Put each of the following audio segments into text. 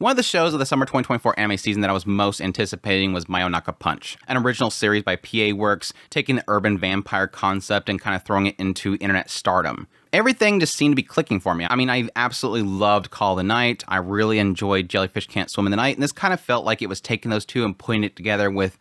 One of the shows of the summer 2024 anime season that I was most anticipating was Mayonaka Punch, an original series by PA Works, taking the urban vampire concept and kind of throwing it into internet stardom. Everything just seemed to be clicking for me. I mean, I absolutely loved Call of the Night. I really enjoyed Jellyfish Can't Swim in the Night, and this kind of felt like it was taking those two and putting it together with,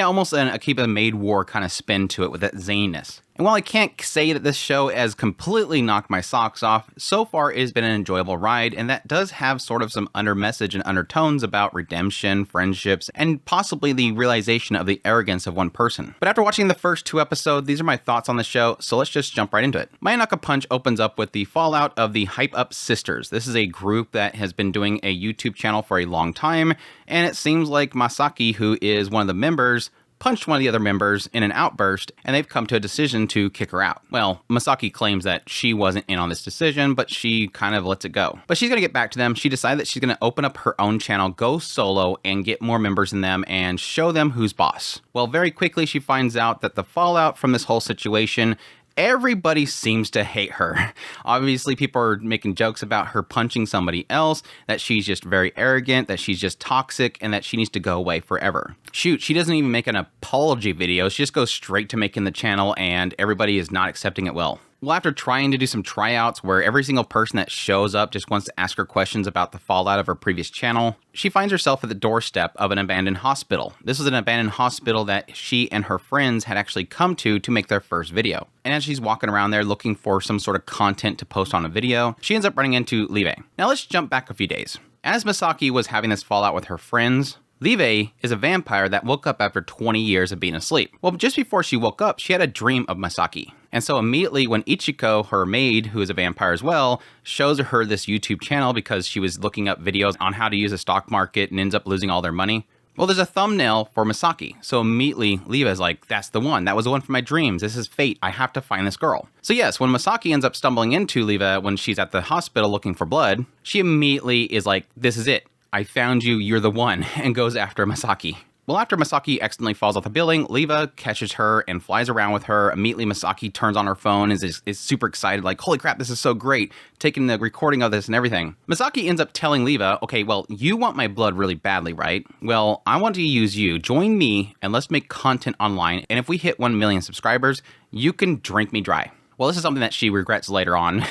almost a Akiba Made War kind of spin to it with that zaniness. And while I can't say that this show has completely knocked my socks off, so far it has been an enjoyable ride, and that does have sort of some under message and undertones about redemption, friendships, and possibly the realization of the arrogance of one person. But after watching the first 2 episodes, these are my thoughts on the show, so let's just jump right into it. Mayonaka Punch opens up with the fallout of the Hype Up Sisters. This is a group that has been doing a YouTube channel for a long time, and it seems like Masaki, who is one of the members, punched one of the other members in an outburst, and they've come to a decision to kick her out. Well, Masaki claims that she wasn't in on this decision, but she kind of lets it go. But she's going to get back to them. She decided that she's going to open up her own channel, go solo, and get more members in them and show them who's boss. Well, very quickly she finds out that the fallout from this whole situation, everybody seems to hate her. Obviously, people are making jokes about her punching somebody else, that she's just very arrogant, that she's just toxic, and that she needs to go away forever. Shoot, she doesn't even make an apology video. She just goes straight to making the channel, and everybody is not accepting it well. Well, after trying to do some tryouts where every single person that shows up just wants to ask her questions about the fallout of her previous channel, she finds herself at the doorstep of an abandoned hospital. This is an abandoned hospital that she and her friends had actually come to make their first video. And as she's walking around there looking for some sort of content to post on a video, she ends up running into Live. Now let's jump back a few days. As Masaki was having this fallout with her friends, Live is a vampire that woke up after 20 years of being asleep. Well, just before she woke up, she had a dream of Masaki. And so immediately when Ichiko, her maid, who is a vampire as well, shows her this YouTube channel because she was looking up videos on how to use a stock market and ends up losing all their money, well, there's a thumbnail for Masaki. So immediately Liva is like, that's the one. That was the one from my dreams. This is fate. I have to find this girl. So yes, when Masaki ends up stumbling into Liva when she's at the hospital looking for blood, she immediately is like, this is it. I found you, you're the one, and goes after Masaki. Well, after Masaki accidentally falls off the building, Liva catches her and flies around with her. Immediately, Masaki turns on her phone and is super excited, like, holy crap, this is so great, taking the recording of this and everything. Masaki ends up telling Liva, okay, well, you want my blood really badly, right? Well, I want to use you. Join me, and let's make content online, and if we hit 1 million subscribers, you can drink me dry. Well, this is something that she regrets later on.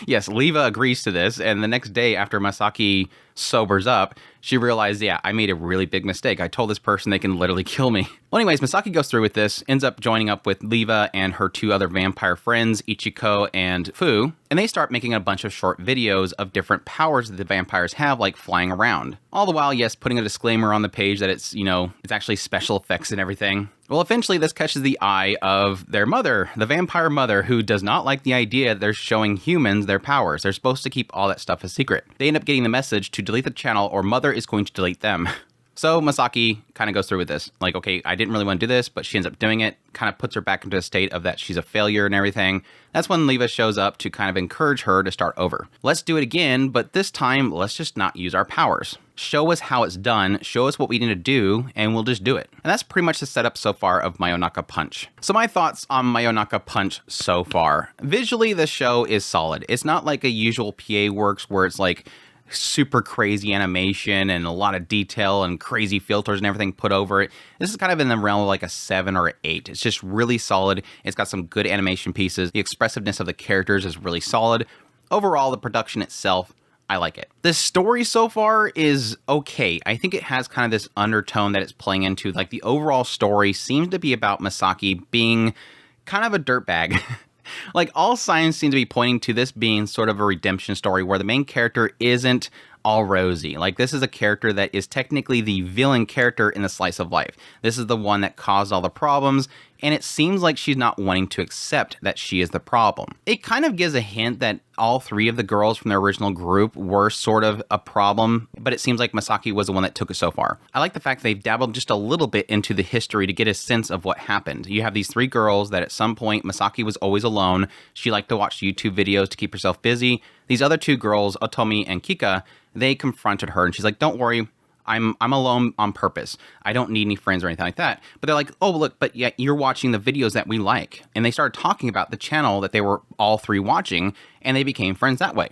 Yes, Liva agrees to this, and the next day after Masaki sobers up, she realized, yeah, I made a really big mistake. I told this person they can literally kill me. Well, anyways, Masaki goes through with this, ends up joining up with Liva and her 2 other vampire friends, Ichiko and Fu, and they start making a bunch of short videos of different powers that the vampires have, like flying around. All the while, yes, putting a disclaimer on the page that it's, it's actually special effects and everything. Well, eventually this catches the eye of their mother, the vampire mother, who does not like the idea that they're showing humans their powers. They're supposed to keep all that stuff a secret. They end up getting the message to delete the channel or mother is going to delete them. So Masaki kind of goes through with this. Like, okay, I didn't really want to do this, but she ends up doing it. Kind of puts her back into a state of that she's a failure and everything. That's when Liva shows up to kind of encourage her to start over. Let's do it again, but this time, let's just not use our powers. Show us how it's done, show us what we need to do, and we'll just do it. And that's pretty much the setup so far of Mayonaka Punch. So my thoughts on Mayonaka Punch so far. Visually, the show is solid. It's not like a usual PA Works where it's like super crazy animation and a lot of detail and crazy filters and everything put over it. This is kind of in the realm of like a 7 or 8. It's just really solid. It's got some good animation pieces. The expressiveness of the characters is really solid. Overall, the production itself, I like it. The story so far is okay. I think it has kind of this undertone that it's playing into. Like the overall story seems to be about Masaki being kind of a dirtbag. Like all signs seem to be pointing to this being sort of a redemption story where the main character isn't all rosy. Like this is a character that is technically the villain character in the slice of life. This is the one that caused all the problems, and it seems like she's not wanting to accept that she is the problem. It kind of gives a hint that all 3 of the girls from their original group were sort of a problem, but it seems like Masaki was the one that took it so far. I like the fact they've dabbled just a little bit into the history to get a sense of what happened. You have these 3 girls that at some point, Masaki was always alone. She liked to watch YouTube videos to keep herself busy. These other 2 girls, Otomi and Kika, they confronted her and she's like, don't worry, I'm alone on purpose. I don't need any friends or anything like that. But they're like, oh, look, but yeah, you're watching the videos that we like. And they started talking about the channel that they were all 3 watching, and they became friends that way.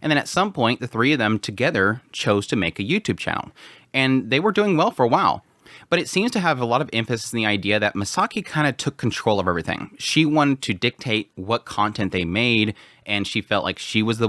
And then at some point, the three of them together chose to make a YouTube channel. And they were doing well for a while. But it seems to have a lot of emphasis in the idea that Masaki kind of took control of everything. She wanted to dictate what content they made, and she felt like she was the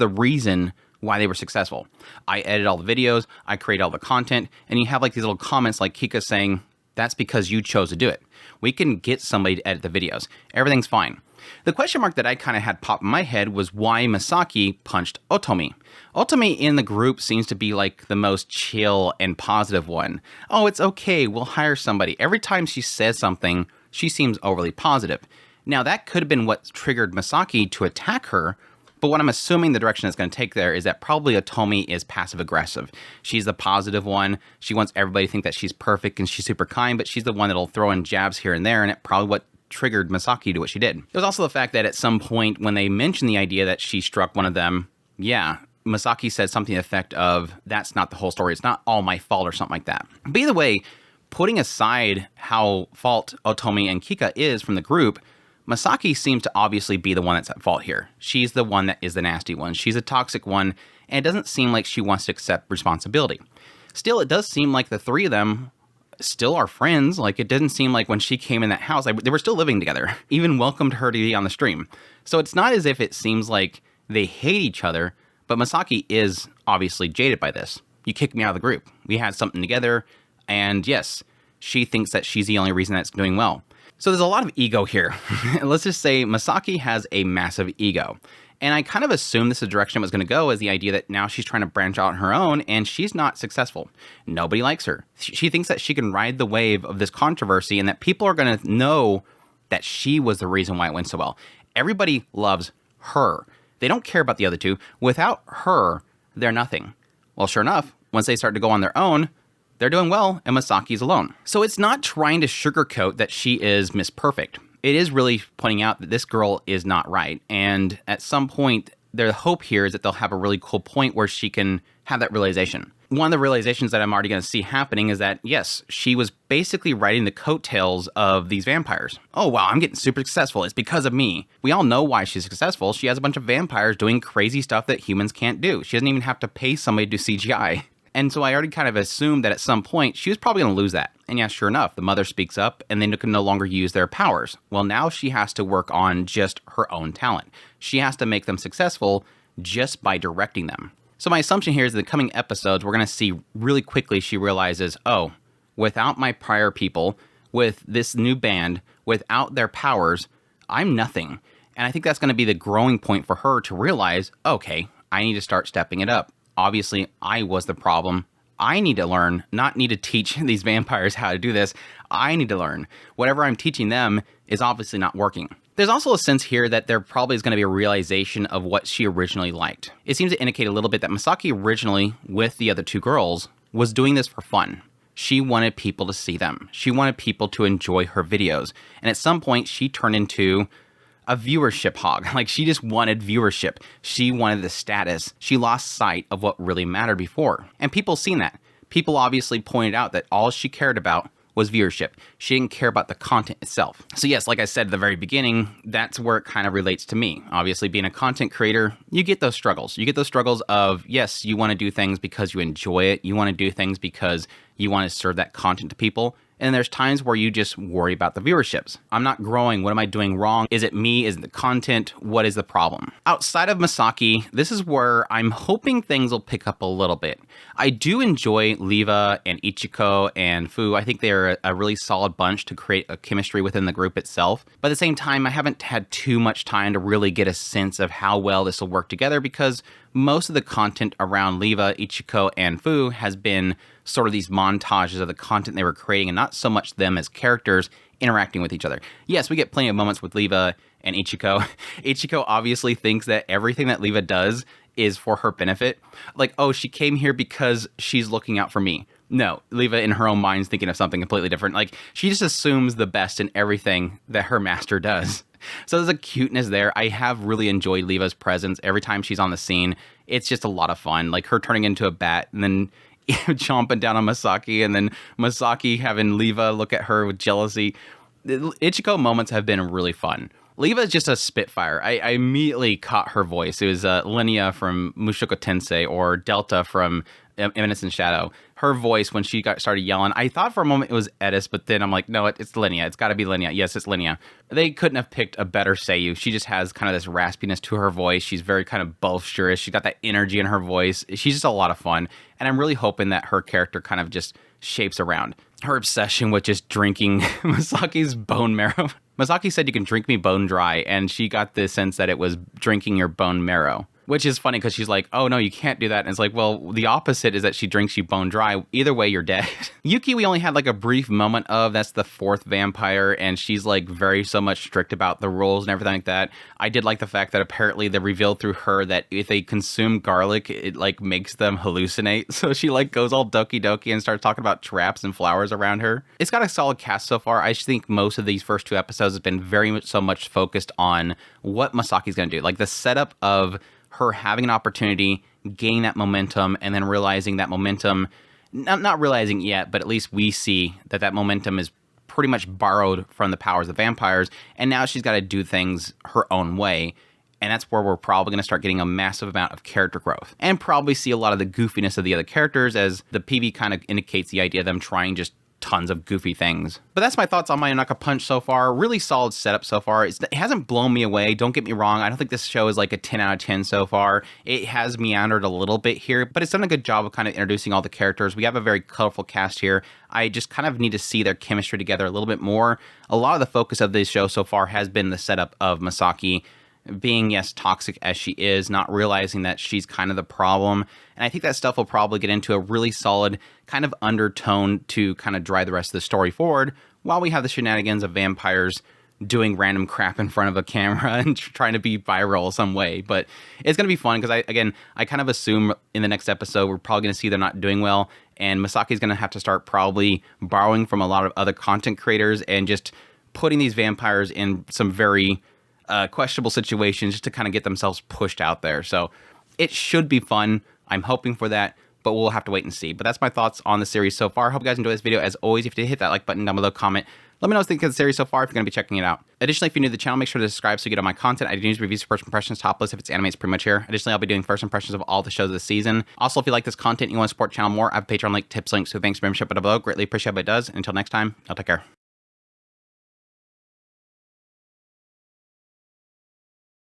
reason why they were successful. I edit all the videos, I create all the content, and you have like these little comments like Kika saying, that's because you chose to do it. We can get somebody to edit the videos. Everything's fine. The question mark that I kind of had pop in my head was why Masaki punched Otomi. Otomi in the group seems to be like the most chill and positive one. Oh, it's okay, we'll hire somebody. Every time she says something, she seems overly positive. Now that could have been what triggered Masaki to attack her, but what I'm assuming the direction it's going to take there is that probably Otomi is passive-aggressive. She's the positive one. She wants everybody to think that she's perfect and she's super kind, but she's the one that'll throw in jabs here and there, and it probably what triggered Masaki to what she did. There was also the fact that at some point when they mentioned the idea that she struck one of them, yeah, Masaki said something to the effect of, that's not the whole story. It's not all my fault or something like that. But either way, putting aside how fault Otomi and Kika is from the group, Masaki seems to obviously be the one that's at fault here. She's the one that is the nasty one. She's a toxic one, and it doesn't seem like she wants to accept responsibility. Still, it does seem like the three of them still are friends. Like, it didn't seem like when she came in that house, they were still living together, even welcomed her to be on the stream. So it's not as if it seems like they hate each other, but Masaki is obviously jaded by this. You kicked me out of the group. We had something together, and yes, she thinks that she's the only reason that's doing well. So there's a lot of ego here. Let's just say Masaki has a massive ego. And I kind of assumed this is the direction it was going to go, as the idea that now she's trying to branch out on her own, and she's not successful. Nobody likes her. She thinks that she can ride the wave of this controversy and that people are going to know that she was the reason why it went so well. Everybody loves her. They don't care about the other two. Without her, they're nothing. Well, sure enough, once they start to go on their own, they're doing well, and Masaki's alone. So it's not trying to sugarcoat that she is Miss Perfect. It is really pointing out that this girl is not right. And at some point, their hope here is that they'll have a really cool point where she can have that realization. One of the realizations that I'm already going to see happening is that, yes, she was basically riding the coattails of these vampires. Oh, wow, I'm getting super successful. It's because of me. We all know why she's successful. She has a bunch of vampires doing crazy stuff that humans can't do. She doesn't even have to pay somebody to do CGI. And so I already kind of assumed that at some point, she was probably going to lose that. And yeah, sure enough, the mother speaks up and they can no longer use their powers. Well, now she has to work on just her own talent. She has to make them successful just by directing them. So my assumption here is in the coming episodes, we're going to see really quickly she realizes, oh, without my prior people, with this new band, without their powers, I'm nothing. And I think that's going to be the growing point for her to realize, okay, I need to start stepping it up. Obviously, I was the problem. I need to learn, not need to teach these vampires how to do this. I need to learn. Whatever I'm teaching them is obviously not working. There's also a sense here that there probably is going to be a realization of what she originally liked. It seems to indicate a little bit that Masaki originally, with the other two girls, was doing this for fun. She wanted people to see them. She wanted people to enjoy her videos. And at some point, she turned into a viewership hog. Like, she just wanted viewership. She wanted the status. She lost sight of what really mattered before. And people seen that. People obviously pointed out that all she cared about was viewership. She didn't care about the content itself. So yes, like I said at the very beginning, that's where it kind of relates to me. Obviously, being a content creator, you get those struggles. You get those struggles of, yes, you want to do things because you enjoy it. You want to do things because you want to serve that content to people. And there's times where you just worry about the viewerships. I'm not growing. What am I doing wrong? Is it me? Is it the content? What is the problem? Outside of Masaki, this is where I'm hoping things will pick up a little bit. I do enjoy Liva and Ichiko and Fu. I think they're a really solid bunch to create a chemistry within the group itself. But at the same time, I haven't had too much time to really get a sense of how well this will work together, because most of the content around Liva, Ichiko, and Fu has been sort of these montages of the content they were creating, and not so much them as characters interacting with each other. Yes, we get plenty of moments with Liva and Ichiko. Ichiko obviously thinks that everything that Liva does is for her benefit. Like, oh, she came here because she's looking out for me. No, Liva in her own mind is thinking of something completely different. Like, she just assumes the best in everything that her master does. So there's a cuteness there. I have really enjoyed Liva's presence every time she's on the scene. It's just a lot of fun. Like, her turning into a bat and then chomping down on Masaki, and then Masaki having Liva look at her with jealousy. The Ichiko moments have been really fun. Leva is just a spitfire. I immediately caught her voice. It was Linnea from Mushoku Tensei or Delta from Eminence in Shadow. Her voice when she started yelling, I thought for a moment it was Edis, but then I'm like, no, it's Linnea. It's got to be Linnea. Yes, it's Linnea. They couldn't have picked a better Seiyu. She just has kind of this raspiness to her voice. She's very kind of boisterous. She's got that energy in her voice. She's just a lot of fun. And I'm really hoping that her character kind of just shapes around. Her obsession with just drinking Masaki's bone marrow. Masaki said you can drink me bone dry, and she got the sense that it was drinking your bone marrow. Which is funny because she's like, oh no, you can't do that. And it's like, well, the opposite is that she drinks you bone dry. Either way, you're dead. Yuki, we only had like a brief moment of, that's the 4th vampire, and she's like very so much strict about the rules and everything like that. I did like the fact that apparently they revealed through her that if they consume garlic, it like makes them hallucinate. So she like goes all doki doki and starts talking about traps and flowers around her. It's got a solid cast so far. I just think most of these first 2 episodes has been very much so much focused on what Masaki's going to do. Like the setup of her having an opportunity, gaining that momentum, and then realizing that momentum, not realizing yet, but at least we see that that momentum is pretty much borrowed from the powers of vampires, and now she's got to do things her own way, and that's where we're probably going to start getting a massive amount of character growth, and probably see a lot of the goofiness of the other characters, as the PV kind of indicates the idea of them trying just tons of goofy things. But that's my thoughts on Mayonaka Punch so far. Really solid setup so far. It hasn't blown me away. Don't get me wrong. I don't think this show is like a 10 out of 10 so far. It has meandered a little bit here, but it's done a good job of kind of introducing all the characters. We have a very colorful cast here. I just kind of need to see their chemistry together a little bit more. A lot of the focus of this show so far has been the setup of Masaki being, yes, toxic as she is, not realizing that she's kind of the problem. And I think that stuff will probably get into a really solid kind of undertone to kind of drive the rest of the story forward, while we have the shenanigans of vampires doing random crap in front of a camera and trying to be viral some way. But it's going to be fun because I kind of assume in the next episode we're probably going to see they're not doing well, and Masaki's going to have to start probably borrowing from a lot of other content creators and just putting these vampires in some very questionable situations just to kind of get themselves pushed out there. So it should be fun. I'm hoping for that, but we'll have to wait and see. But that's my thoughts on the series so far. Hope you guys enjoyed this video. As always, if you did, hit that like button down below, comment. Let me know what you think of the series so far if you're going to be checking it out. Additionally, if you're new to the channel, make sure to subscribe so you get all my content. I do news, reviews, first impressions, top list. If it's anime, it's pretty much here. Additionally, I'll be doing first impressions of all the shows of the season. Also, if you like this content and you want to support the channel more, I have a Patreon link, tips, links, so thanks for membership below. Greatly appreciate what it does. Until next time, I'll take care.